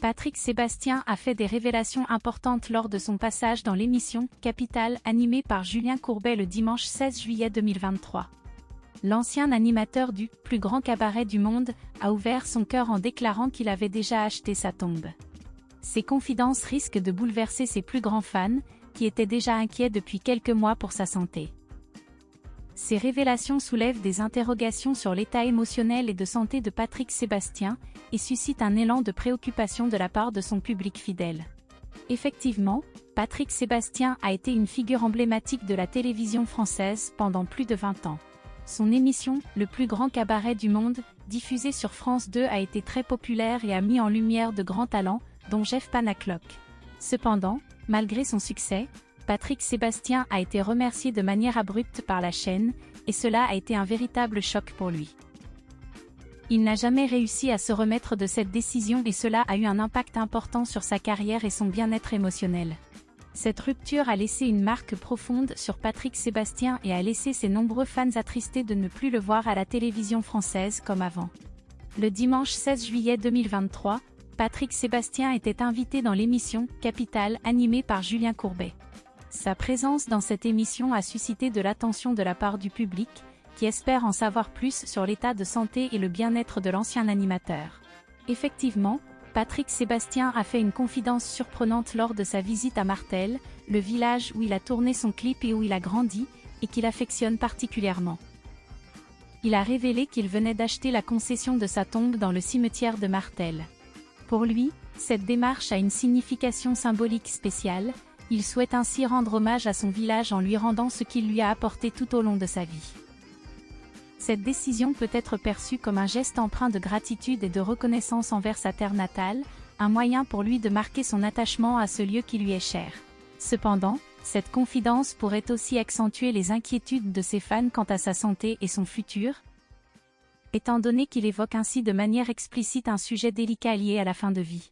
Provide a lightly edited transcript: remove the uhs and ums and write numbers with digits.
Patrick Sébastien a fait des révélations importantes lors de son passage dans l'émission Capital animée par Julien Courbet le dimanche 16 juillet 2023. L'ancien animateur du plus grand cabaret du monde a ouvert son cœur en déclarant qu'il avait déjà acheté sa tombe. Ces confidences risquent de bouleverser ses plus grands fans, qui étaient déjà inquiets depuis quelques mois pour sa santé. Ces révélations soulèvent des interrogations sur l'état émotionnel et de santé de Patrick Sébastien, et suscitent un élan de préoccupation de la part de son public fidèle. Effectivement, Patrick Sébastien a été une figure emblématique de la télévision française pendant plus de 20 ans. Son émission, Le plus grand cabaret du monde, diffusée sur France 2 a été très populaire et a mis en lumière de grands talents, dont Jeff Panaclock. Cependant, malgré son succès, Patrick Sébastien a été remercié de manière abrupte par la chaîne, et cela a été un véritable choc pour lui. Il n'a jamais réussi à se remettre de cette décision et cela a eu un impact important sur sa carrière et son bien-être émotionnel. Cette rupture a laissé une marque profonde sur Patrick Sébastien et a laissé ses nombreux fans attristés de ne plus le voir à la télévision française comme avant. Le dimanche 16 juillet 2023, Patrick Sébastien était invité dans l'émission Capital animée par Julien Courbet. Sa présence dans cette émission a suscité de l'attention de la part du public, qui espère en savoir plus sur l'état de santé et le bien-être de l'ancien animateur. Effectivement, Patrick Sébastien a fait une confidence surprenante lors de sa visite à Martel, le village où il a tourné son clip et où il a grandi, et qu'il affectionne particulièrement. Il a révélé qu'il venait d'acheter la concession de sa tombe dans le cimetière de Martel. Pour lui, cette démarche a une signification symbolique spéciale, il souhaite ainsi rendre hommage à son village en lui rendant ce qu'il lui a apporté tout au long de sa vie. Cette décision peut être perçue comme un geste empreint de gratitude et de reconnaissance envers sa terre natale, un moyen pour lui de marquer son attachement à ce lieu qui lui est cher. Cependant, cette confidence pourrait aussi accentuer les inquiétudes de ses fans quant à sa santé et son futur, étant donné qu'il évoque ainsi de manière explicite un sujet délicat lié à la fin de vie.